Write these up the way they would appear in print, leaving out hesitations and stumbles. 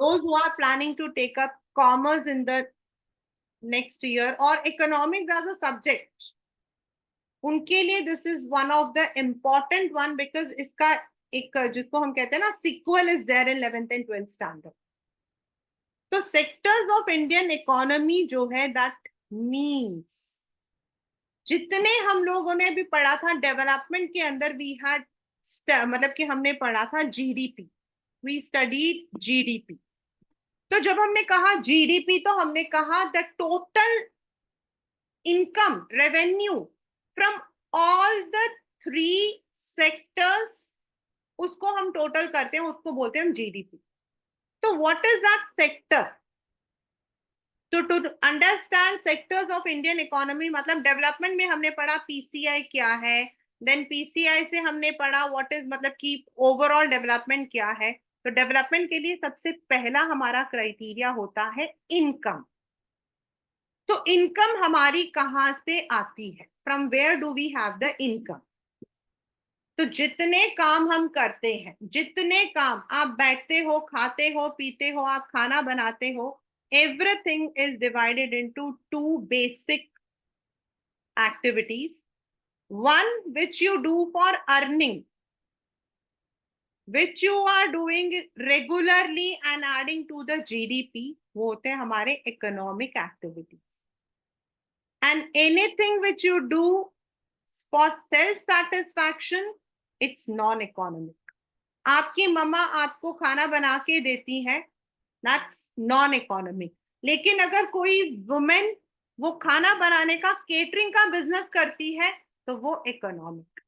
those who are planning to take up commerce in the next year or economics as a subject, उनके लिए this is one of the important one, because इसका एक जिसको हम कहते हैं ना sequel is there in 11th and 12th standard. तो सेक्टर्स ऑफ इंडियन इकोनॉमी जो है दैट मीन्स जितने हम लोगों ने भी पढ़ा था डेवलपमेंट के अंदर, वी हैड मतलब कि हमने पढ़ा था जीडीपी, वी स्टडीड जीडीपी. तो जब हमने कहा जीडीपी तो हमने कहा the total income revenue from all the 3 sectors, उसको हम टोटल करते हैं, उसको बोलते हैं हम जीडीपी. तो व्हाट इज दैट सेक्टर? तो to understand sectors of Indian economy, मतलब डेवलपमेंट में हमने पढ़ा पीसीआई क्या है, देन पीसीआई से हमने पढ़ा व्हाट इज मतलब कि ओवरऑल डेवलपमेंट क्या है. तो डेवलपमेंट के लिए सबसे पहला हमारा क्राइटेरिया होता है इनकम. तो इनकम हमारी कहां से आती है? From where do we have the income? तो जितने काम हम करते हैं, जितने काम आप बैठते हो, खाते हो, पीते हो, आप खाना बनाते हो, everything is divided into 2 basic activities. One which you do for earning, which you are doing regularly and adding to the GDP, वो होते हैं हमारे economic activities. And anything which you do for self satisfaction, it's non-economic. आपकी मम्मा आपको खाना बना के देती है, दैट्स नॉन इकोनॉमिक. लेकिन अगर कोई वुमेन वो खाना बनाने का केटरिंग का बिजनेस करती है तो वो इकोनॉमिक.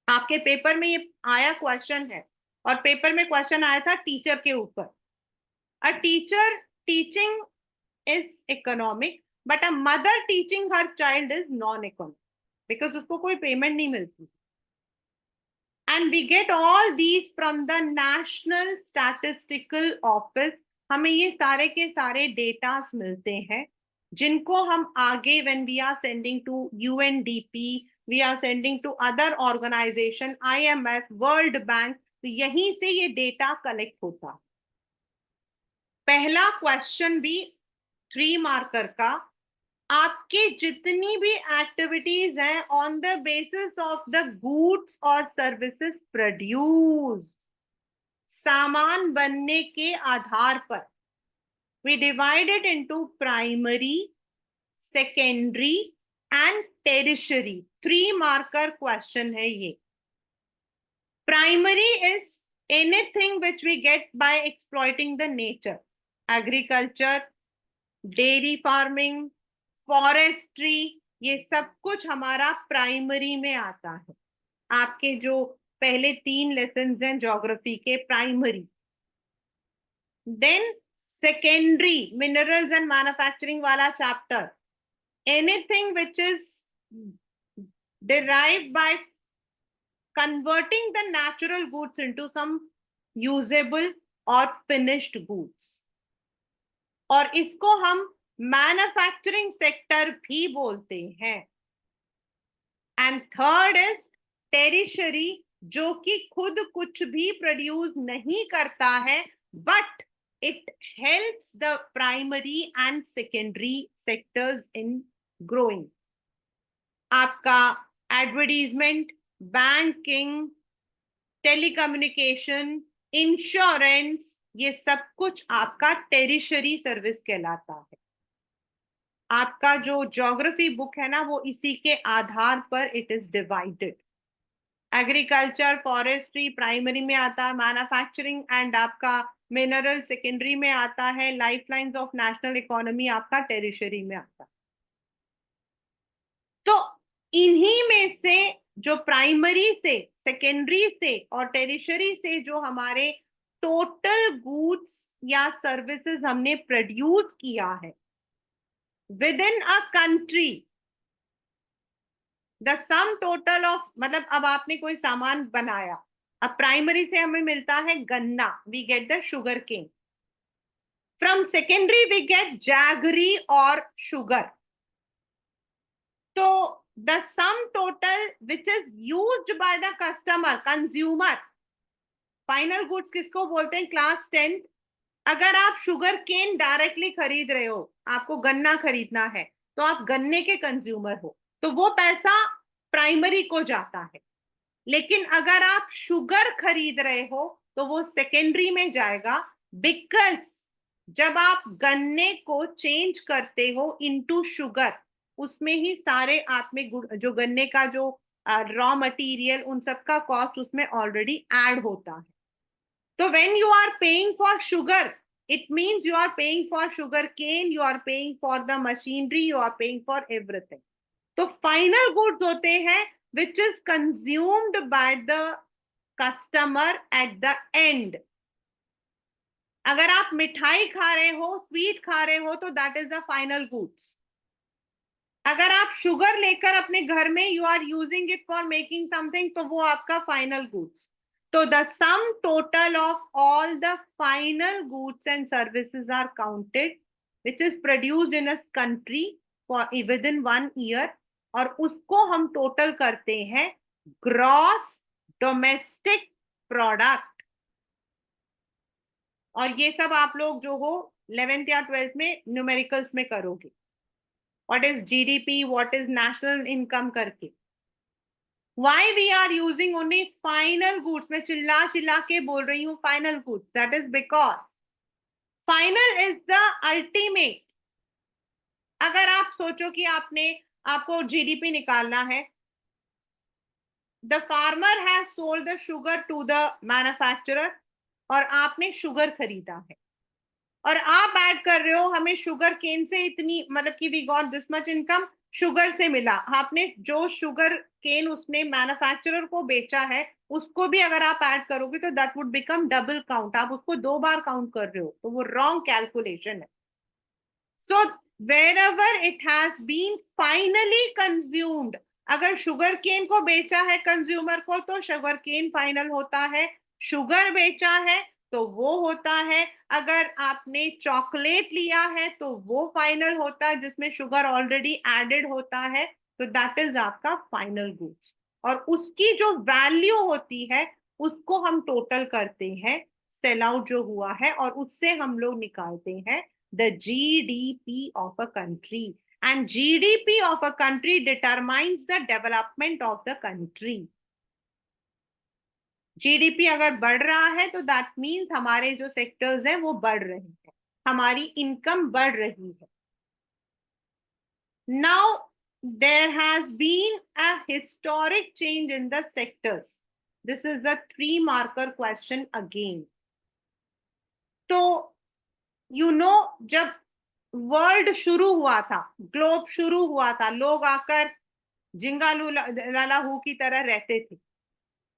आपके पेपर में ये आया क्वेश्चन है, और पेपर में क्वेश्चन आया था टीचर के ऊपर. A teacher teaching is economic, but a mother teaching her child is non economic, because उसको कोई पेमेंट नहीं मिलती. And we get all these from the National Statistical Office. हमें ये सारे के सारे डेटास मिलते हैं जिनको हम आगे when we are sending to UNDP, we are sending to other organization, IMF, World Bank, तो यहीं से ये डेटा कलेक्ट होता. पहला क्वेश्चन भी 3 मार्कर का, आपके जितनी भी एक्टिविटीज हैं on the basis of the goods और सर्विसेज प्रोड्यूस्ड, सामान बनने के आधार पर, we divided into primary, secondary and tertiary. 3 marker question है ये. Primary is anything which we get by exploiting the nature, agriculture, dairy farming, forestry, ये सब कुछ हमारा प्राइमरी में आता है. आपके जो पहले 3 लेसन्स हैं ज्योग्राफी के, primary. Then secondary, minerals and manufacturing वाला chapter, anything which is derived by converting the natural goods into some usable or finished goods, और इसको हम मैन्युफैक्चरिंग सेक्टर भी बोलते हैं. एंड थर्ड इज टेरिशरी, जो कि खुद कुछ भी प्रोड्यूस नहीं करता है, but it helps the primary and secondary sectors in growing. आपका एडवर्टीजमेंट, बैंकिंग, टेलीकम्युनिकेशन, इंश्योरेंस, ये सब कुछ आपका टेरिशरी सर्विस कहलाता है. आपका जो ज्योग्राफी बुक है ना, वो इसी के आधार पर it is divided. Agriculture, forestry primary में आता है, मैन्युफैक्चरिंग एंड आपका मिनरल सेकेंडरी में आता है, लाइफलाइंस ऑफ नेशनल इकोनॉमी आपका टेरिशरी में आता है. तो इन्हीं में से जो प्राइमरी से, सेकेंडरी से और टेरिशरी से जो हमारे टोटल गुड्स या सर्विसेज हमने प्रोड्यूस किया है within a country, the sum total of, मतलब अब आपने कोई सामान बनाया, अब प्राइमरी से हमें मिलता है गन्ना, we get the sugar cane. From secondary we get jaggery और शुगर. तो the sum total which is used by the customer, consumer, final goods किसको बोलते हैं? क्लास 10th अगर आप शुगर केन डायरेक्टली खरीद रहे हो, आपको गन्ना खरीदना है, तो आप गन्ने के कंज्यूमर हो, तो वो पैसा प्राइमरी को जाता है। लेकिन अगर आप शुगर खरीद रहे हो तो वो सेकेंडरी में जाएगा, बिकॉज जब आप गन्ने को चेंज करते हो इनटू शुगर, उसमें ही सारे आप में जो गन्ने का जो रॉ मटेरियल उन सब का कॉस्ट उसमें ऑलरेडी ऐड होता है। तो when you are paying for sugar, it means you are paying for sugar cane, you are paying for the machinery, you are paying for everything. तो फाइनल गुड्स होते हैं which is consumed by the customer at the end. अगर आप मिठाई खा रहे हो, sweet खा रहे हो, तो that is the final goods. अगर आप शुगर लेकर अपने घर में you are using it for making something, तो वो आपका फाइनल गुड्स। तो the sum total of all the final goods and services are counted which is produced in a country for within 1 year, और उसको हम total करते हैं gross domestic product. और ये सब आप लोग जो हो 11th या 12th में न्यूमेरिकल्स में करोगे, what is GDP, what is national income करके। Why we are using only final goods, मैं चिल्ला चिल्ला के बोल रही हूँ final goods, that is because final is the ultimate. अगर आप सोचो कि आपको जीडीपी निकालना है, the farmer has sold the sugar to the manufacturer, और आपने शुगर खरीदा है, और आप ऐड कर रहे हो हमें शुगर केन से इतनी, मतलब कि we got this much income sugar से मिला। आपने जो शुगर केन उसने मैन्युफैक्चरर को बेचा है उसको भी अगर आप ऐड करोगे तो that would become double count, आप उसको 2 बार काउंट कर रहे हो, तो वो रॉन्ग कैलकुलेशन है। So wherever it has been finally consumed, अगर शुगर केन को बेचा है कंज्यूमर को तो शुगर केन फाइनल होता है, शुगर बेचा है तो वो होता है, अगर आपने चॉकलेट लिया है तो वो फाइनल होता है जिसमें शुगर ऑलरेडी एडेड होता है, तो दैट इज आपका फाइनल गुड्स। और उसकी जो वैल्यू होती है उसको हम टोटल करते हैं, सेल आउट जो हुआ है, और उससे हम लोग निकालते हैं the GDP of a country, and GDP of a country determines the development of the country. GDP अगर बढ़ रहा है तो दैट मीन्स हमारे जो सेक्टर्स हैं वो बढ़ रहे हैं, हमारी इनकम बढ़ रही है। Now there has been a historic change in the sectors. This is a 3 marker question again. तो जब वर्ल्ड शुरू हुआ था, ग्लोब शुरू हुआ था, लोग आकर जिंगालू लाला हु की तरह रहते थे।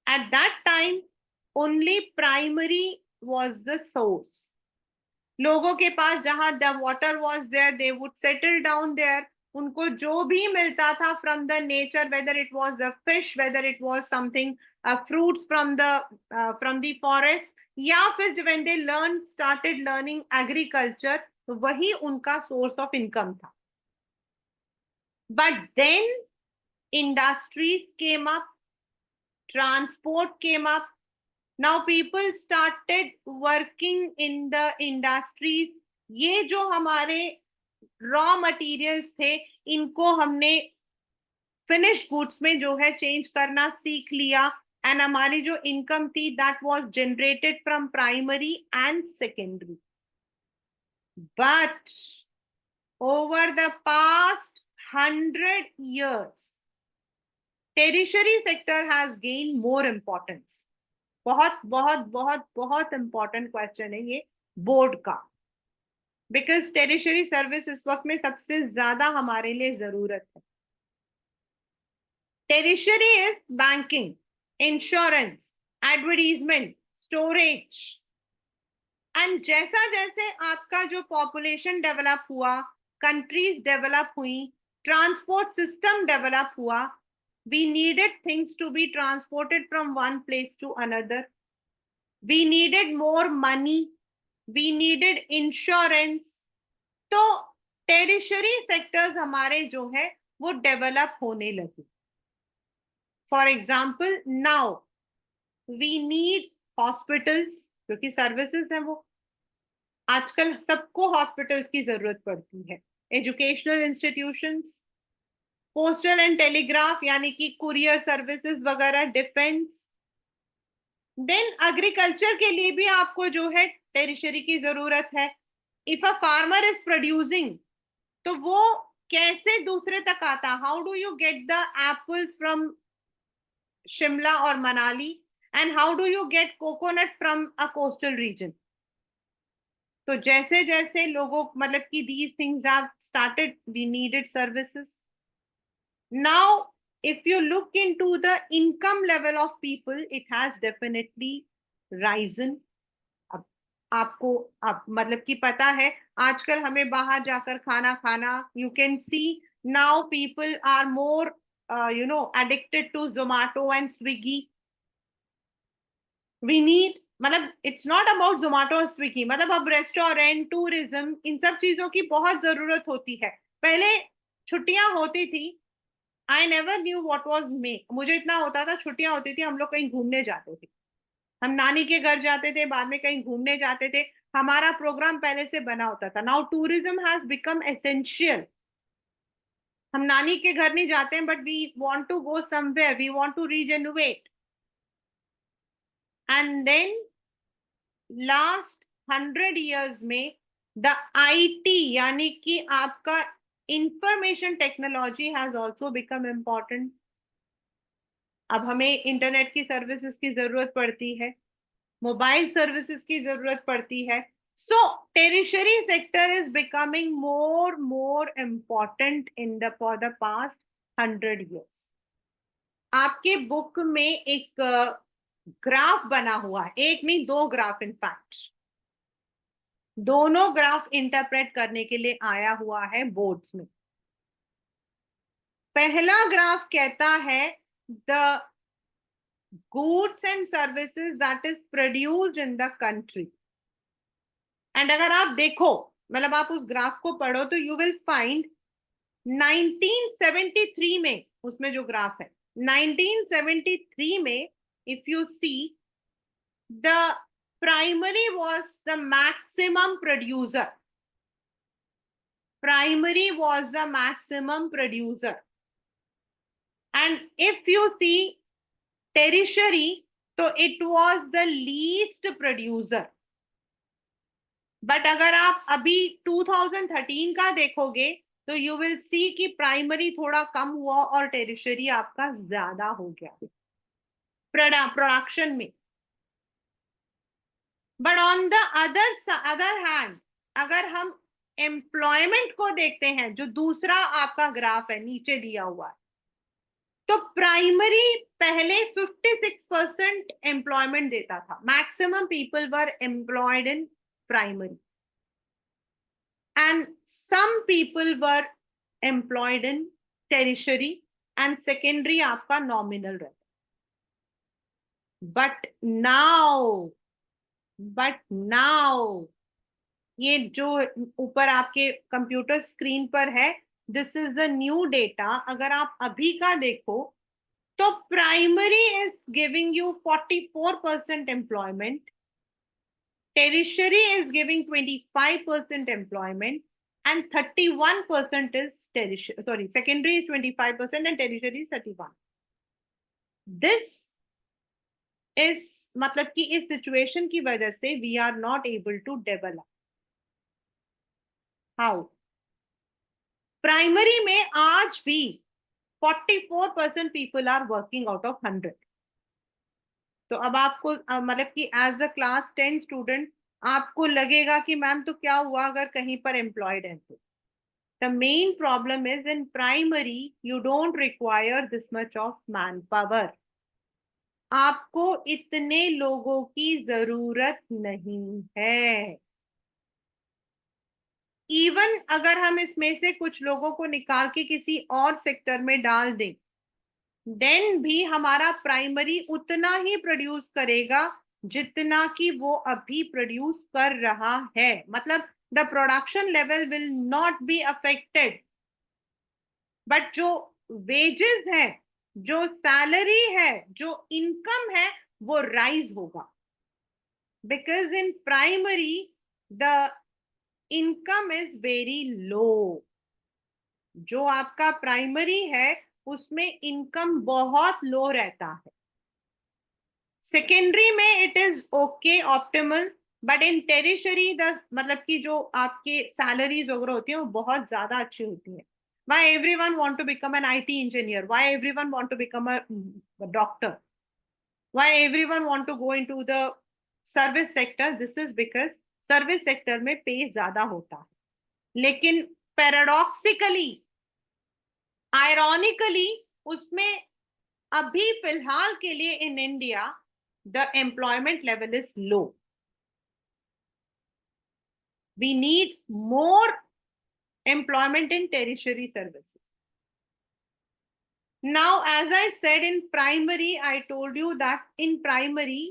At that time only primary was the source. लोगों के पास जहां the water was there, they would settle down there, उनको जो भी मिलता था from the nature, whether it was the fish, whether it was something fruits from the forest, या फिर when they started learning agriculture, तो वही उनका सोर्स ऑफ इनकम था। But then industries came up, transport came up, now people started working in the industries। ये जो हमारे raw materials थे इनको हमने फिनिश गुड्स में जो है चेंज करना सीख लिया, एंड हमारी जो इनकम थी that was generated from primary and secondary. But over the past 100 years tertiary sector has gained more importance। बहुत बहुत बहुत बहुत इंपॉर्टेंट क्वेश्चन है ये बोर्ड का, बिकॉज टेरिशरी सर्विस इस वक्त में सबसे ज्यादा हमारे लिए जरूरत है। Tertiary is banking, insurance, advertisement, storage, and जैसा जैसे आपका जो पॉपुलेशन डेवलप हुआ, कंट्रीज डेवलप हुई, ट्रांसपोर्ट सिस्टम डेवलप हुआ, we needed things to be transported from one place to another, we needed more money, we needed insurance। तो tertiary sectors हमारे जो है वो डेवलप होने लगे। For example now we need hospitals, क्योंकि सर्विसेज है वो, आजकल सबको हॉस्पिटल्स की जरूरत पड़ती है, educational institutions, postal and telegraph यानी कि कुरियर सर्विसेज वगैरह, डिफेंस। देन एग्रीकल्चर के लिए भी आपको जो है टेरिशरी की जरूरत है। If a farmer is producing, तो वो कैसे दूसरे तक आता? How do you get the apples from Shimla और Manali, and how do you get coconut from a coastal region? तो जैसे जैसे लोगों मतलब कि these things have started, we needed services. Now if you look into the income level of people, it has definitely risen. अब आपको अब मतलब कि पता है, आजकल हमें बाहर जाकर खाना खाना, you can see now people are more addicted to Zomato and Swiggy. We need, मतलब इट्स नॉट अबाउट जोमेटो और स्विगी, मतलब अब रेस्टोरेंट, टूरिज्म, इन सब चीजों की बहुत जरूरत होती है। पहले छुट्टियां होती थी, I never knew what was May, मुझे इतना होता था छुट्टियां होती थी हम लोग कहीं घूमने जाते थे, हम नानी के घर जाते थे, बाद में कहीं घूमने जाते थे, हमारा प्रोग्राम पहले से बना होता था। Now tourism has become essential. हम नानी के घर नहीं जाते हैं, but we want to go somewhere, we want to rejuvenate. And then last 100 years में द आईटी यानी कि आपका information technology has also become important. अब हमें इंटरनेट की सर्विसेज की जरूरत पड़ती है, मोबाइल सर्विसेज की जरूरत पड़ती है। So tertiary sector is becoming more important in the for the past 100 years। आपके बुक में एक ग्राफ बना हुआ है, एक नहीं दो ग्राफ, इनफैक्ट दोनों ग्राफ इंटरप्रेट करने के लिए आया हुआ है बोर्ड्स में। पहला ग्राफ कहता है the goods and services that is produced in the country, and अगर आप देखो, मतलब आप उस ग्राफ को पढ़ो, तो यू विल फाइंड 1973 में, उसमें जो ग्राफ है 1973 में, if you see, the primary was the maximum producer, primary was the maximum producer, and if you see tertiary, तो it was the least producer। But अगर आप अभी 2013 का देखोगे, तो यू विल सी कि प्राइमरी थोड़ा कम हुआ और टेरिशरी आपका ज्यादा हो गया प्रोडक्शन में। But on the other hand, अगर हम एम्प्लॉयमेंट को देखते हैं, जो दूसरा आपका ग्राफ है नीचे दिया हुआ है, तो प्राइमरी पहले 56% एम्प्लॉयमेंट देता था, maximum people were employed in primary, and some people were employed in tertiary, and secondary आपका नॉमिनल रहता। बट नाउ ये जो ऊपर आपके कंप्यूटर स्क्रीन पर है, this is the new data. अगर आप अभी का देखो, तो primary is giving you 44% employment, tertiary is giving 25% employment, and 31% is tertiary, sorry, secondary is 25% and tertiary is 31%. This is मतलब कि इस सिचुएशन की वजह से we are not able to develop. How? प्राइमरी में आज भी 44% people are working out of 100। तो अब आपको मतलब कि एज अ क्लास 10 स्टूडेंट आपको लगेगा कि मैम तो क्या हुआ अगर कहीं पर एम्प्लॉयड है तो। The main problem is in primary you don't require this much of man power, आपको इतने लोगों की जरूरत नहीं है। इवन अगर हम इसमें से कुछ लोगों को निकाल के किसी और सेक्टर में डाल दें, देन भी हमारा प्राइमरी उतना ही प्रोड्यूस करेगा जितना कि वो अभी प्रोड्यूस कर रहा है, मतलब the production level will not be affected, but जो वेजेस है, जो सैलरी है, जो इनकम है, वो राइज होगा। Because in primary the income is very low. जो आपका प्राइमरी है उसमें इनकम बहुत लो रहता है। सेकेंडरी में it is okay optimal, but in tertiary the मतलब कि जो आपके सैलरीज वगैरह होती है वो बहुत ज्यादा अच्छी होती है। Why everyone want to become an IT engineer? Why everyone want to become a doctor? Why everyone want to go into the service sector? This is because service sector में पे ज्यादा होता है। लेकिन पैराडॉक्सिकली, आयरॉनिकली, उसमें अभी फिलहाल के लिए in India the employment level is low. We need more employment in tertiary services. Now, as I said, in primary, I told you that in primary,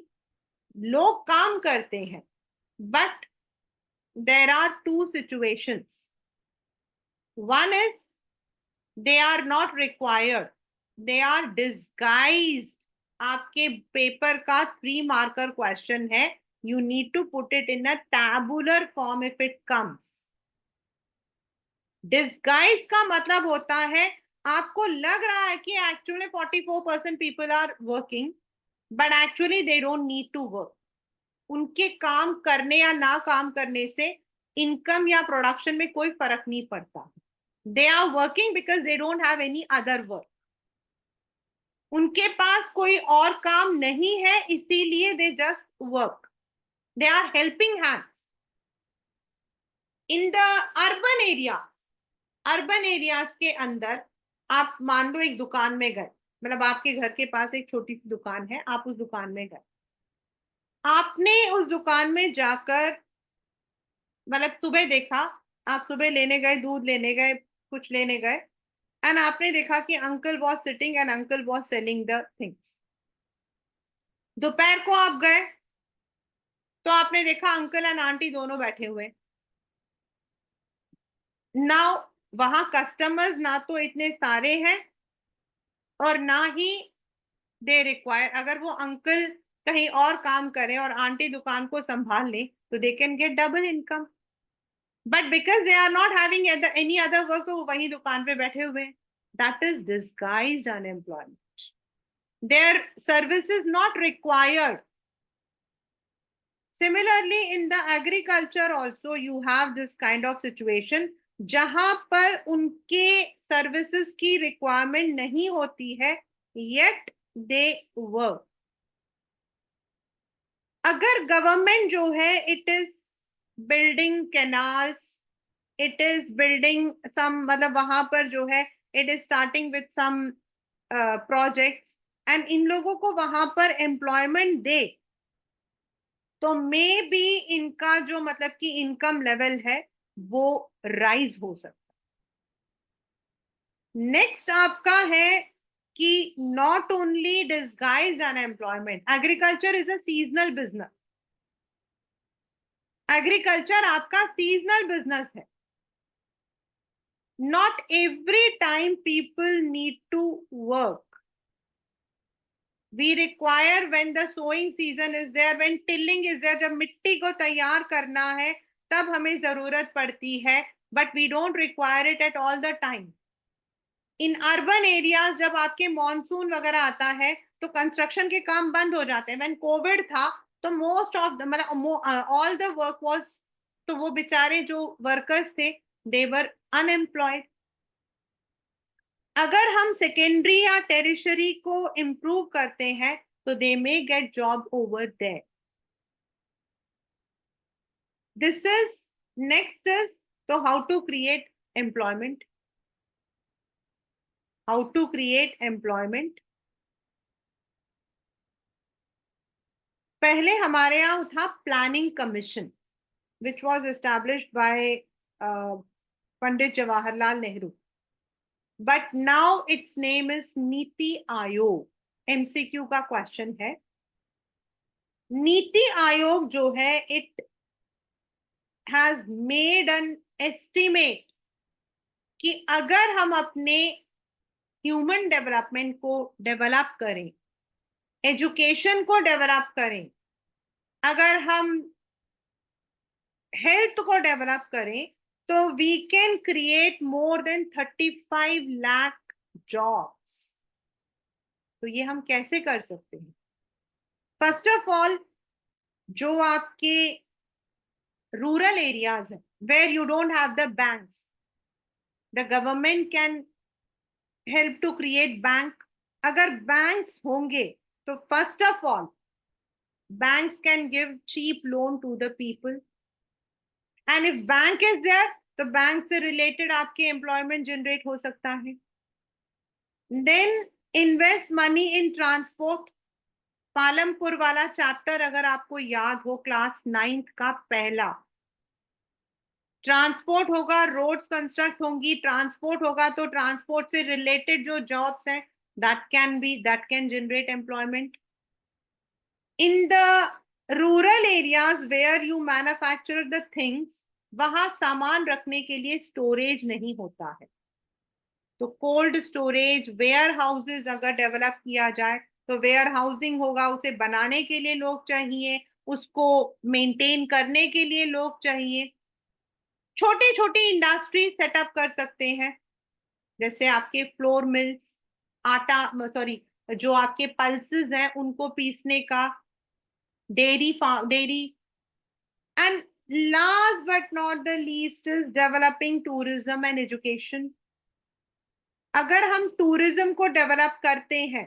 लोग काम करते हैं, but there are two situations. One is they are not required, they are disguised. आपके paper का 3 marker question है, you need to put it in a tabular form if it comes. Disguise का मतलब होता है आपको लग रहा है कि actually 44% people are working, but actually they don't need to work. उनके काम करने या ना काम करने से इनकम या प्रोडक्शन में कोई फर्क नहीं पड़ता। They are working because they don't have any other work. उनके पास कोई और काम नहीं है, इसीलिए they just work. They are helping hands. In the urban area, urban areas के अंदर आप मान लो एक दुकान में गए, मतलब आपके घर के पास एक छोटी सी दुकान है, आप उस दुकान में गए, आपने उस दुकान में जाकर मतलब सुबह देखा, आप सुबह लेने गए, दूध लेने गए, कुछ लेने गए, एंड आपने देखा कि uncle was sitting and uncle was selling the things. दोपहर को आप गए तो आपने देखा अंकल एंड आंटी दोनों बैठे हुए। नाउ वहां कस्टमर्स ना तो इतने सारे हैं और ना ही दे रिक्वायर, अगर वो अंकल कहीं और काम करें और आंटी दुकान को संभाल ले तो they can get double income, but because they are not having any other work तो वो वही दुकान पे बैठे हुए। That is disguised unemployment. Their service is not required. Similarly, in the agriculture also you have this kind of situation जहां पर उनके सर्विसेज की रिक्वायरमेंट नहीं होती है, yet they work. अगर गवर्नमेंट जो है it is building canals, it is building some, मतलब वहां पर जो है it is starting with some projects, and इन लोगों को वहां पर एम्प्लॉयमेंट दे, तो मे बी इनका जो मतलब कि इनकम लेवल है वो राइज हो सकता है। नेक्स्ट आपका है कि not only disguise unemployment, agriculture is a seasonal business. Agriculture आपका सीजनल बिजनेस है। Not every time people need to work. We require when the sowing season is there, when tilling is there, जब मिट्टी को तैयार करना है तब हमें जरूरत पड़ती है, but we don't require it at all the time. In urban areas जब आपके मॉनसून वगैरह आता है तो कंस्ट्रक्शन के काम बंद हो जाते हैं। व्हेन कोविड था तो मोस्ट ऑफ मतलब ऑल द वर्क वाज, तो वो बेचारे जो वर्कर्स थे दे वर अनएम्प्लॉयड। अगर हम सेकेंडरी या टेरिशरी को इम्प्रूव करते हैं तो they may get job over there. This is next is तो how to create employment. How to create employment, पहले हमारे यहाँ था planning commission which was established by Pandit Jawaharlal Nehru, but now it's name is Niti Aayog. MCQ का question है। नीति आयोग जो है it has made an estimate कि अगर हम अपने ह्यूमन डेवलपमेंट को डेवलप करें, एजुकेशन को डेवलप करें, अगर हम हेल्थ को डेवलप करें तो we can create more than 35 lakh jobs. तो ये हम कैसे कर सकते हैं? फर्स्ट ऑफ ऑल, जो आपके रूरल एरियाज हैं, where you don't have the banks, the government can help to create bank. अगर बैंक्स होंगे तो first of all banks can give cheap loan to the people, and if bank is there तो bank से related आपके employment generate हो सकता है। Then invest money in transport. Palampur वाला चैप्टर अगर आपको याद हो, क्लास 9th का पहला, ट्रांसपोर्ट होगा, रोड्स कंस्ट्रक्ट होंगी, ट्रांसपोर्ट होगा तो ट्रांसपोर्ट से रिलेटेड जो जॉब्स हैं that can generate employment. In the rural areas where you manufacture the things, वहां सामान रखने के लिए स्टोरेज नहीं होता है, तो कोल्ड स्टोरेज, वेयर हाउसेज अगर डेवलप किया जाए तो वेयर हाउसिंग होगा, उसे बनाने के लिए लोग चाहिए, उसको मेंटेन करने के लिए लोग चाहिए। छोटी छोटी इंडस्ट्री सेटअप कर सकते हैं, जैसे आपके फ्लोर मिल्स, आटा सॉरी जो आपके पल्सेस हैं उनको पीसने का, dairy. And last but not the least is developing tourism and education. अगर हम टूरिज्म को डेवलप करते हैं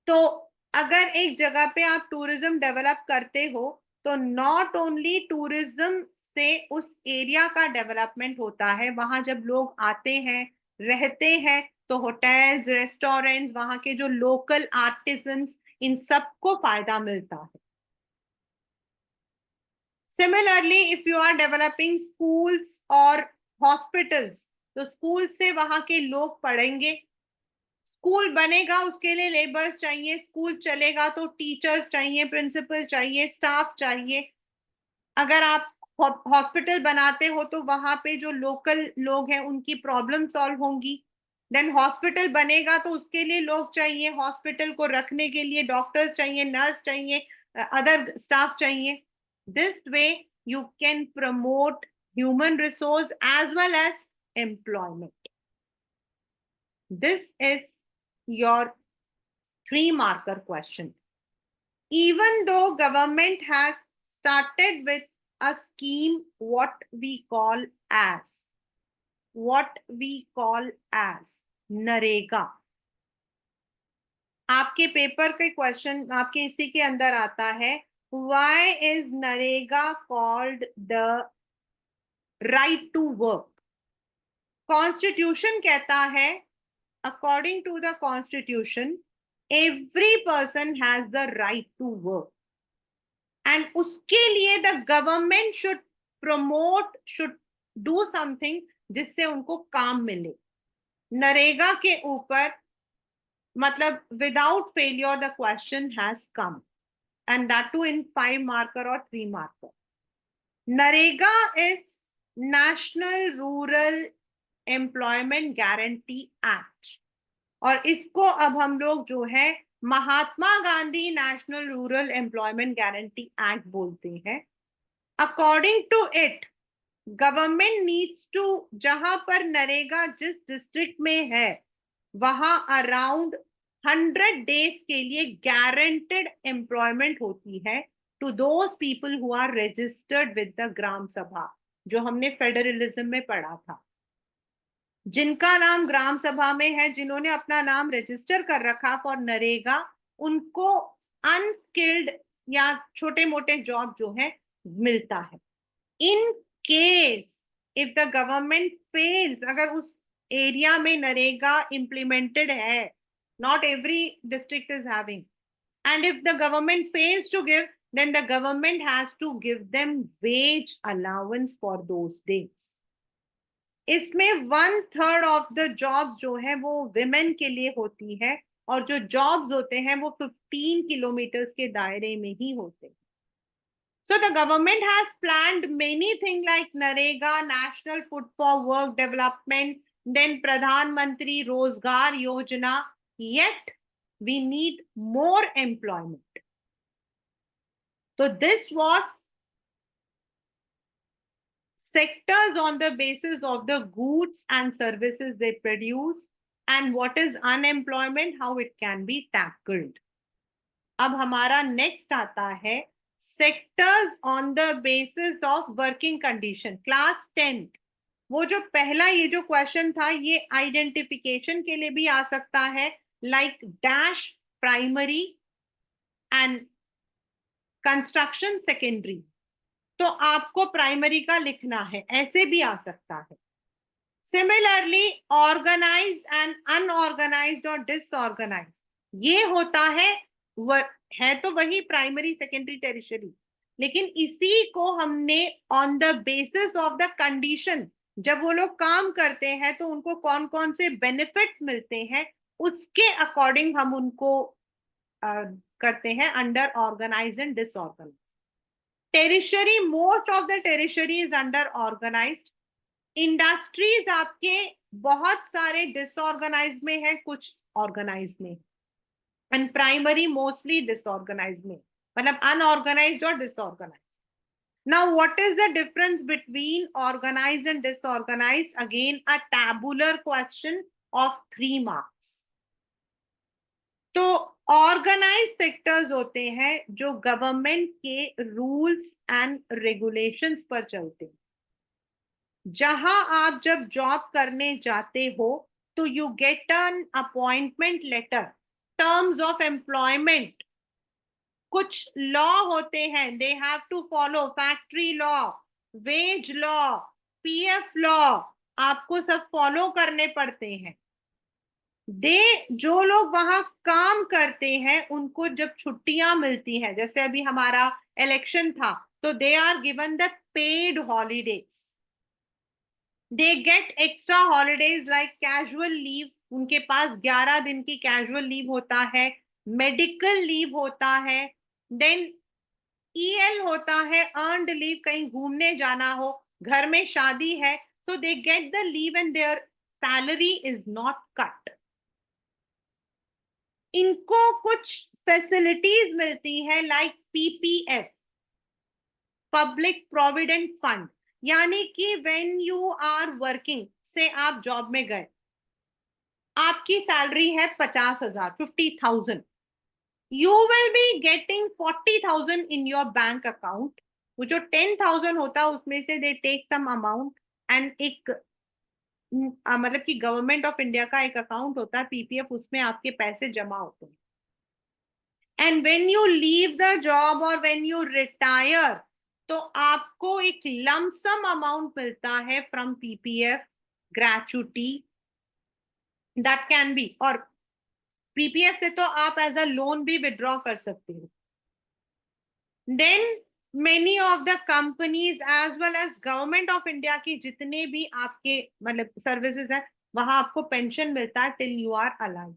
तो अगर एक जगह पे आप टूरिज्म डेवलप करते हो तो नॉट ओनली टूरिज्म से उस एरिया का डेवलपमेंट होता है, वहां जब लोग आते हैं रहते हैं तो होटल्स, रेस्टोरेंट्स, वहां के जो लोकल आर्टिजन्स, इन सबको फायदा मिलता है। Similarly if you are developing schools और हॉस्पिटल्स, तो स्कूल से वहां के लोग पढ़ेंगे, स्कूल बनेगा उसके लिए लेबर्स चाहिए, स्कूल चलेगा तो टीचर्स चाहिए, प्रिंसिपल चाहिए, स्टाफ चाहिए। अगर आप हॉस्पिटल बनाते हो तो वहां पे जो लोकल लोग हैं उनकी प्रॉब्लम सॉल्व होंगी। देन हॉस्पिटल बनेगा तो उसके लिए लोग चाहिए, हॉस्पिटल को रखने के लिए डॉक्टर्स चाहिए, नर्स चाहिए, अदर स्टाफ चाहिए। This way you can promote human resource as well as employment. This is your 3-marker question. Even though government has started with a scheme what we call as NREGA, आपके paper के question आपके इसी के अंदर आता है, why is NREGA called the right to work? Constitution कहता है, according to the constitution every person has the right to work and उसके लिए the government should promote, should do something जिससे उनको काम मिले। नरेगा के ऊपर मतलब without failure the question has come, and that too in 5-marker or 3-marker. NREGA is National Rural Employment Guarantee Act, और इसको अब हम लोग जो है Mahatma Gandhi national rural employment guarantee act बोलते हैं। According to it government needs to, जहां पर नरेगा जिस डिस्ट्रिक्ट में है वहां अराउंड 100 डेज के लिए गारंटेड एम्प्लॉयमेंट होती है to those people who are registered with the Gram Sabha, जो हमने फेडरलिज्म में पढ़ा था। जिनका नाम ग्राम सभा में है, जिन्होंने अपना नाम रजिस्टर कर रखा फॉर नरेगा, उनको अनस्किल्ड या छोटे मोटे जॉब जो है मिलता है। In case if the government fails, अगर उस एरिया में नरेगा इंप्लीमेंटेड है, not every district is having, and if the government fails to give, then the government has to give them wage allowance for those days. इसमें 1/3 of the jobs जो है वो women के लिए होती है, और जो जॉब्स होते हैं वो 15 किलोमीटर्स के दायरे में ही होते हैं। So the government has planned many things like Narega, National Food for Work Development, then Pradhan Mantri Rozgar Yojana, yet we need more employment. So this was sectors on the basis of the goods and services they produce, and what is unemployment, how it can be tackled. अब हमारा next आता है sectors on the basis of working condition, class 10th। वो जो पहला ये जो question था ये आइडेंटिफिकेशन के लिए भी आ सकता है, like dash primary and construction secondary. तो आपको प्राइमरी का लिखना है, ऐसे भी आ सकता है। सिमिलरली ऑर्गेनाइज्ड एंड अनऑर्गेनाइज्ड और डिसऑर्गेनाइज्ड, ये होता है तो वही प्राइमरी सेकेंडरी टेरिशरी, लेकिन इसी को हमने on the basis of the condition, जब वो लोग काम करते हैं तो उनको कौन कौन से बेनिफिट्स मिलते हैं उसके अकॉर्डिंग हम उनको करते हैं under organised and disorganised. Tertiary, most of the tertiary is under organised. Industries आपके बहुत सारे डिसऑर्गेनाइज्ड में है, कुछ ऑर्गेनाइज्ड में, एंड प्राइमरी मोस्टली डिसऑर्गेनाइज्ड में, मतलब अनऑर्गेनाइज्ड और disorganised. Now, what is the difference between organized and disorganized? Again, a tabular question of 3 marks. तो ऑर्गेनाइज सेक्टर्स होते हैं जो गवर्नमेंट के रूल्स एंड रेगुलेशंस पर चलते हैं। जहां आप जब जॉब करने जाते हो तो you get an appointment letter, terms of employment, कुछ लॉ होते हैं, they have to follow factory law, wage law, PF law, आपको सब फॉलो करने पड़ते हैं। जो लोग वहां काम करते हैं उनको जब छुट्टियां मिलती हैं, जैसे अभी हमारा इलेक्शन था, तो they are given the paid holidays, they get extra holidays like casual leave, उनके पास 11 दिन की कैजुअल लीव होता है, मेडिकल लीव होता है, देन ईएल होता है, अर्नड लीव, कहीं घूमने जाना हो, घर में शादी है, so they get the leave and their salary is not cut. इनको कुछ फैसिलिटीज मिलती है like PPF, public provident fund, यानी कि व्हेन यू आर वर्किंग, से आप जॉब में गए, आपकी सैलरी है 50,000, 50,000, you will be getting 40,000 in your bank account. वो जो 10,000 होता है उसमें से they take some amount and एक मतलब कि गवर्नमेंट ऑफ इंडिया का एक अकाउंट होता है पीपीएफ, उसमें आपके पैसे जमा होते हैं। And when you leave the job और व्हेन यू रिटायर, तो आपको एक लमसम अमाउंट मिलता है from PPF, gratuity, that can be, और पीपीएफ से तो आप एज अ लोन भी विड्रॉ कर सकते हो। Then many of the companies as well as government of India की जितने भी आपके मतलब सर्विसेज है, वहां आपको पेंशन मिलता है till you are alive.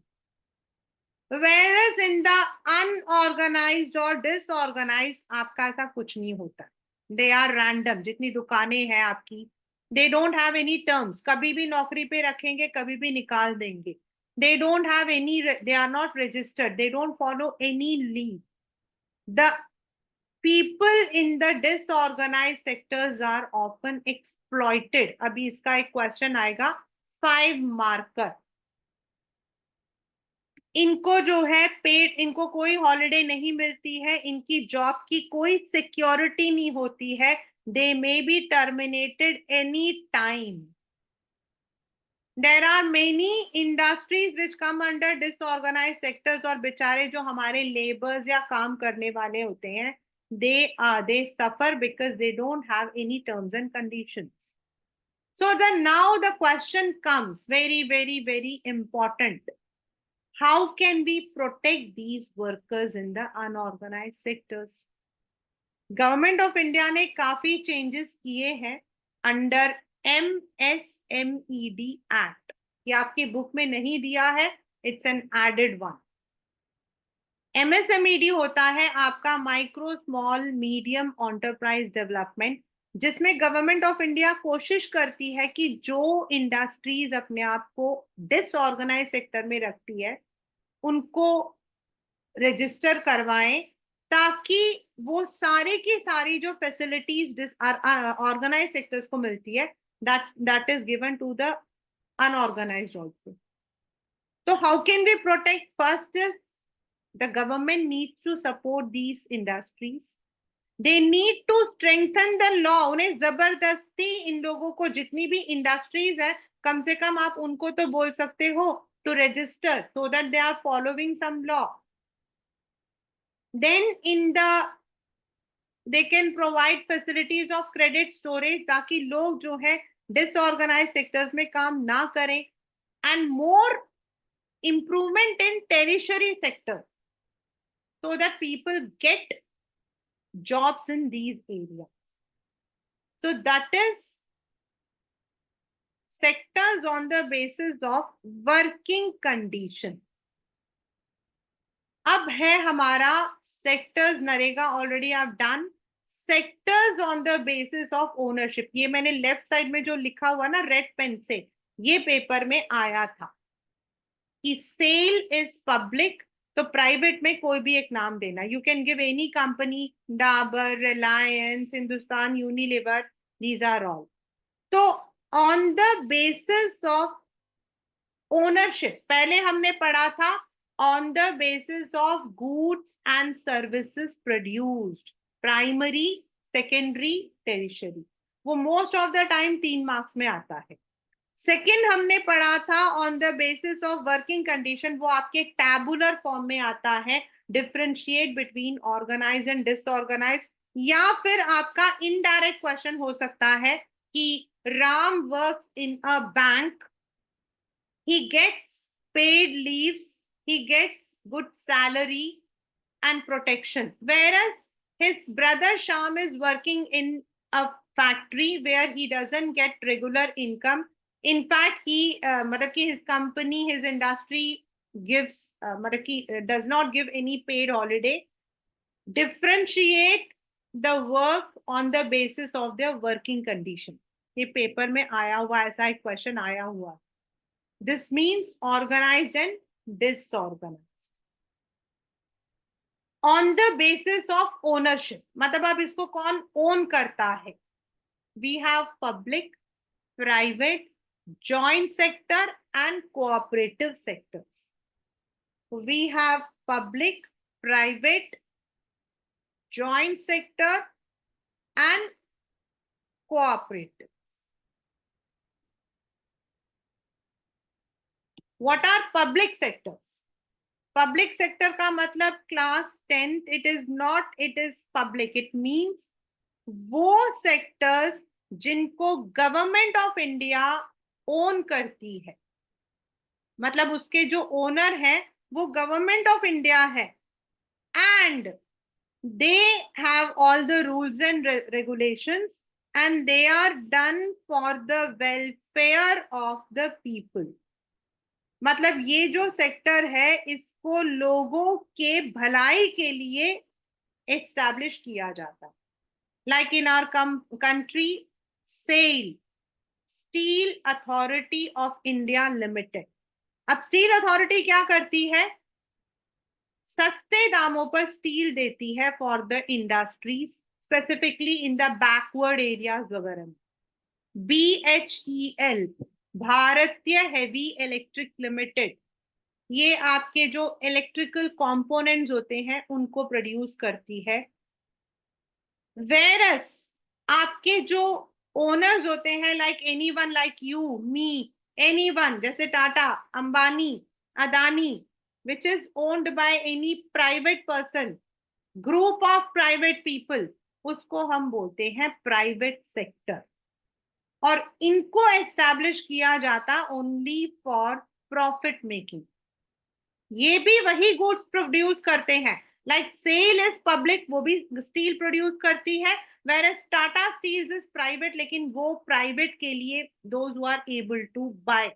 Whereas in the unorganized और disorganized आपका ऐसा कुछ नहीं होता, they are random। जितनी दुकानें हैं आपकी, they don't have any terms, कभी भी नौकरी पे रखेंगे, कभी भी निकाल देंगे, they don't have any, they are not registered, they don't follow any leave. The people in the disorganized sectors are often exploited. अभी इसका एक क्वेश्चन आएगा 5 मार्कर। इनको जो है पेड, इनको कोई हॉलिडे नहीं मिलती है, इनकी जॉब की कोई सिक्योरिटी नहीं होती है, they may be terminated any time. There are many industries which come under disorganise sectors, और बेचारे जो हमारे लेबर्स या काम करने वाले होते हैं, they suffer because they don't have any terms and conditions. So then now the question comes, very, very, very important. How can we protect these workers in the unorganized sectors? Government of India ने काफी changes किए हैं under MSMED act. ये आपकी book में नहीं दिया है, it's an added one. MSMED होता है आपका micro small medium enterprise development, जिसमें गवर्नमेंट ऑफ इंडिया कोशिश करती है कि जो इंडस्ट्रीज अपने आप को डिसऑर्गेनाइज सेक्टर में रखती है उनको रजिस्टर करवाएं ताकि वो सारे की सारी जो फैसिलिटीज ऑर्गेनाइज सेक्टर्स को मिलती है, that is given to the unorganized also. So how can we protect? First is the government needs to support these industries. They need to strengthen the law. उन्हें जबरदस्ती इन लोगों को, जितनी भी इंडस्ट्रीज है, कम से कम आप उनको तो बोल सकते हो to register so that they are following some law. Then they can provide facilities of credit storage ताकि लोग जो है disorganized sectors में काम ना करें, and more improvement in tertiary sectors so that people get jobs in these areas. So that is sectors on the basis of working condition. अब है हमारा सेक्टर्स नरेगा, ऑलरेडी आप done. Sectors on the basis of ownership, ये मैंने left side में जो लिखा हुआ ना रेड पेन से, ये पेपर में आया था कि सेल इज पब्लिक, तो प्राइवेट में कोई भी एक नाम देना. You can give any company, Dabur, Reliance, Hindustan Unilever, these are all. तो on the basis of ownership पहले हमने पढ़ा था on the basis of goods and services produced, primary, secondary, tertiary. वो most of the time 3 marks में आता है. सेकेंड हमने पढ़ा था on the basis of working condition, वो आपके टैबुलर फॉर्म में आता है, differentiate between organise and disorganise. या फिर आपका इनडायरेक्ट क्वेश्चन हो सकता है कि Ram works in a bank, he gets paid leaves, he gets good salary and protection, whereas his brother Sham is working in a factory where he doesn't get regular income. In fact, he मतलब कि his company, his industry gives मतलब कि does not give any paid holiday. Differentiate the work on the basis of their working condition. ये paper में आया हुआ, ऐसा एक क्वेश्चन आया हुआ. This means organized and disorganized. On the basis of ownership, मतलब अब इसको कौन ओन करता है? We have public, private, joint sector and cooperative sectors. We have public, private, joint sector and cooperative. What are public sectors? Public sector का मतलब class 10th, it is not, it is public. It means वो sectors जिनको government of India own करती है, मतलब उसके जो owner है वो गवर्नमेंट ऑफ इंडिया है, and they have all the rules and regulations and they are done for the welfare of the people. मतलब ये जो सेक्टर है इसको लोगों के भलाई के लिए एस्टैब्लिश किया जाता है. Like in our country, SAIL, steel authority of India limited. अब स्टील अथॉरिटी क्या करती है? सस्ते दामों पर स्टील देती है for the industries, specifically in the backward areas वगैरह में. BHEL, भारतीय हेवी इलेक्ट्रिक लिमिटेड, ये आपके जो इलेक्ट्रिकल कंपोनेंट्स होते हैं उनको प्रोड्यूस करती है. वेरस आपके जो ओनर्स होते हैं, like anyone, like you, me, anyone, जैसे Tata, Ambani, Adani, which is owned by any private person, group of private people, उसको हम बोलते हैं प्राइवेट सेक्टर. और इनको एस्टैब्लिश किया जाता ओनली फॉर प्रॉफिट मेकिंग. ये भी वही गुड्स प्रोड्यूस करते हैं, लाइक सेल इज पब्लिक, वो भी स्टील प्रोड्यूस करती है, whereas Tata steel is private, लेकिन वो प्राइवेट के लिए those who are able to buy.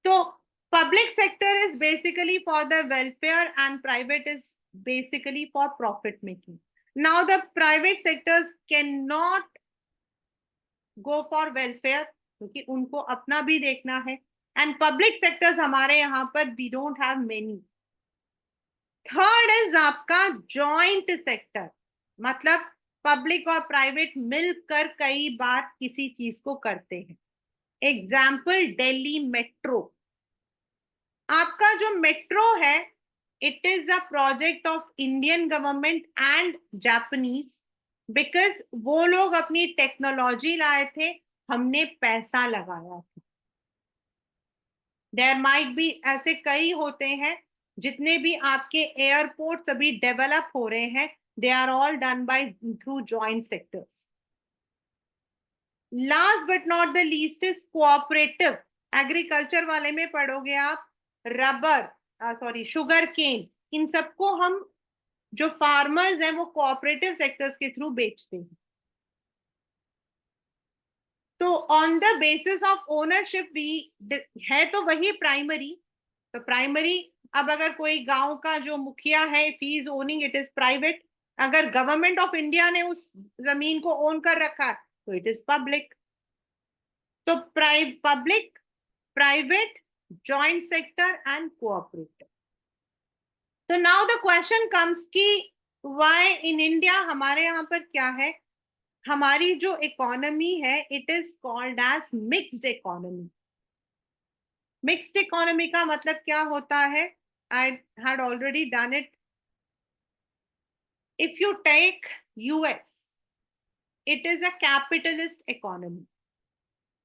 तो public sector is basically for the welfare and private is basically for profit making. Now the private sectors cannot go for welfare क्योंकि उनको अपना भी देखना है, and public sectors हमारे यहाँ पर we don't have many. Third is आपका जॉइंट सेक्टर, मतलब पब्लिक और प्राइवेट मिलकर कई बार किसी चीज को करते हैं। Example Delhi metro. आपका जो मेट्रो है, it is a project of Indian government and Japanese, because वो लोग अपनी टेक्नोलॉजी लाए थे, हमने पैसा लगाया था। देयर माइट बी ऐसे कई होते हैं, जितने भी आपके एयरपोर्ट अभी डेवलप हो रहे हैं, they are all done by through joint sectors. Last but not the least is cooperative. Agriculture वाले में पढ़ोगे आप, रबर, सॉरी शुगर केन, इन सबको हम जो फार्मर्स हैं वो कोऑपरेटिव सेक्टर्स के थ्रू बेचते हैं। तो on the basis of ownership भी है, तो वही प्राइमरी। तो प्राइमरी, अब अगर कोई गांव का जो मुखिया है, he is owning, it is private. अगर गवर्नमेंट ऑफ इंडिया ने उस जमीन को ओन कर रखा तो इट इज पब्लिक। तो public, private, joint sector and cooperative. तो नाउ द क्वेश्चन कम्स कि व्हाई इन इंडिया, हमारे यहाँ पर क्या है, हमारी जो इकोनॉमी है it is called as mixed economy. Mixed economy का मतलब क्या होता है? I had already done it. If you take US, it is a capitalist economy.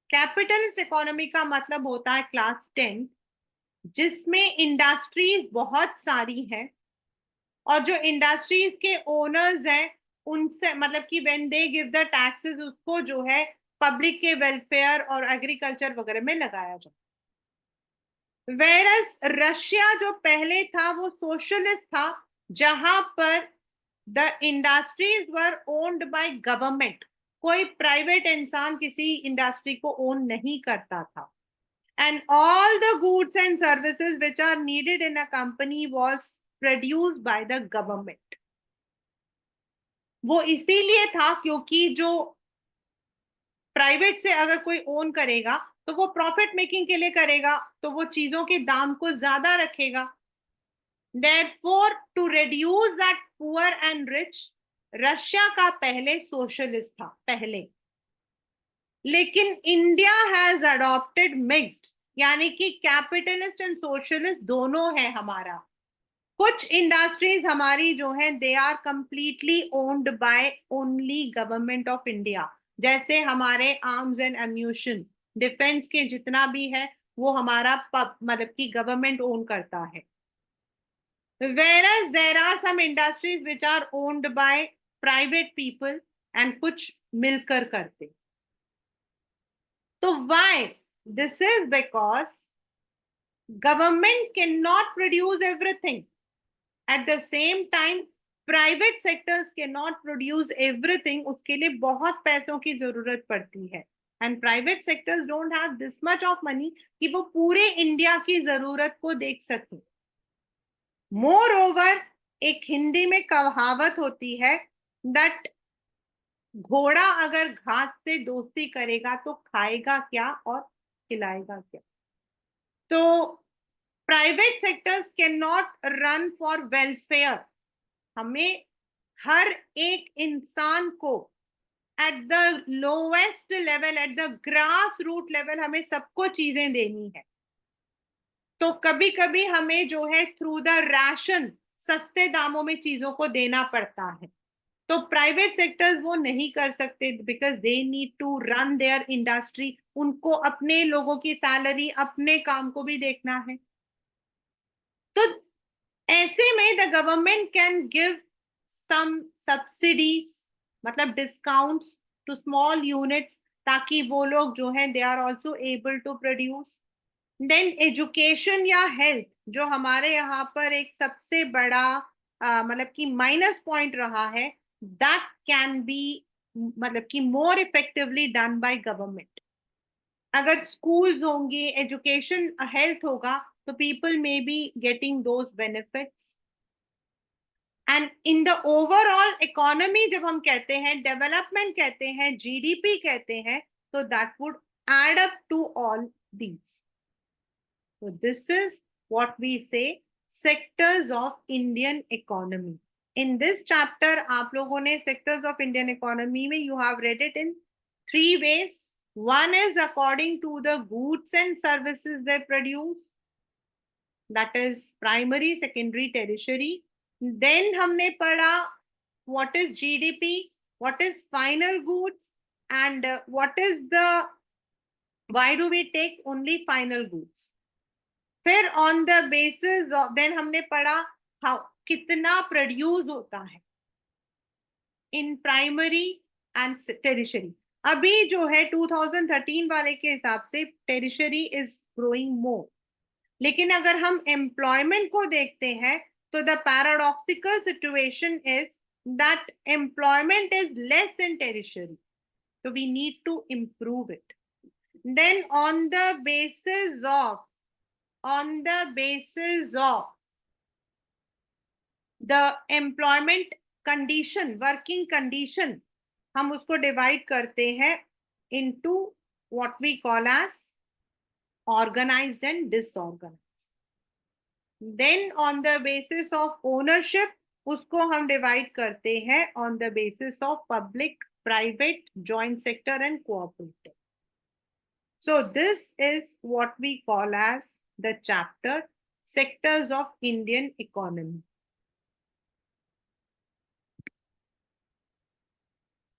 Capitalist economy का मतलब होता है क्लास 10, जिसमें इंडस्ट्रीज बहुत सारी हैं, और जो इंडस्ट्रीज के ओनर्स हैं उनसे, मतलब कि when they give the taxes, उसको जो है पब्लिक के वेलफेयर और एग्रीकल्चर वगैरह में लगाया जाए। वेरस रशिया जो पहले था वो सोशलिस्ट था, जहां पर the industries were owned by government. कोई प्राइवेट इंसान किसी इंडस्ट्री को ओन नहीं करता था। And all the goods and services which are needed in a company was produced by the government. वो इसीलिए था क्योंकि जो प्राइवेट से अगर कोई ओन करेगा तो वो प्रॉफिट मेकिंग के लिए करेगा, तो वो चीजों के दाम को ज्यादा रखेगा। Therefore, to reduce that poor and rich, Russia का पहले सोशलिस्ट था पहले। लेकिन इंडिया हैज अडॉप्टेड मिक्स्ड, यानी कि कैपिटलिस्ट एंड सोशलिस्ट दोनों है हमारा। कुछ इंडस्ट्रीज हमारी जो है they are completely owned by only government of India. जैसे हमारे आर्म्स एंड एम्यूशन, डिफेंस के जितना भी है वो हमारा मतलब कि गवर्नमेंट ओन करता है। Whereas there are some industries which are owned by private people and कुछ मिलकर करते। तो why? This is because government cannot produce everything. At the same time, private sectors cannot produce everything. उसके लिए बहुत पैसों की जरूरत पड़ती है। And private sectors don't have this much of money कि वो पूरे इंडिया की जरूरत को देख सकें। मोर ओवर, एक हिंदी में कहावत होती है दैट घोड़ा अगर घास से दोस्ती करेगा तो खाएगा क्या और खिलाएगा क्या। तो private sectors can not run for welfare. हमें हर एक इंसान को at the lowest level, at the grass root level, हमें सबको चीजें देनी है। तो कभी कभी हमें जो है थ्रू द राशन सस्ते दामों में चीजों को देना पड़ता है। तो प्राइवेट सेक्टर्स वो नहीं कर सकते, because they need to run their industry. उनको अपने लोगों की सैलरी, अपने काम को भी देखना है। तो ऐसे में the government can give some subsidies, मतलब डिस्काउंट्स टू स्मॉल यूनिट्स, ताकि वो लोग जो है they are also able to produce. Then education या हेल्थ, जो हमारे यहाँ पर एक सबसे बड़ा मतलब कि माइनस पॉइंट रहा है, दैट कैन बी मतलब कि more effectively done by government. अगर स्कूल्स होंगे, एजुकेशन, हेल्थ होगा, तो people may be getting those benefits. And in the overall economy जब हम कहते हैं, डेवलपमेंट कहते हैं, जीडीपी कहते हैं, तो that would add up to all these. So this is what we say sectors of Indian economy. In this chapter, आप लोगों ने sectors of Indian economy में you have read it in 3 ways. One is according to the goods and services they produce. That is primary, secondary, tertiary. Then हमने पढ़ा what is GDP, what is final goods, and what is the, why do we take only final goods. फिर on the basis of, then हमने पढ़ा how कितना produce होता है इन primary and tertiary. अभी जो है 2013 वाले के हिसाब से टेरिशरी इज ग्रोइंग मोर. लेकिन अगर हम एम्प्लॉयमेंट को देखते हैं तो the paradoxical situation is that employment is less in tertiary, so we need to improve it. Then on the basis of the employment condition, working condition, हम उसको divide करते हैं into what we call as organized and disorganized. Then on the basis of ownership, उसको हम divide करते हैं on the basis of public, private, joint sector and cooperative. So this is what we call as the chapter sectors of Indian economy.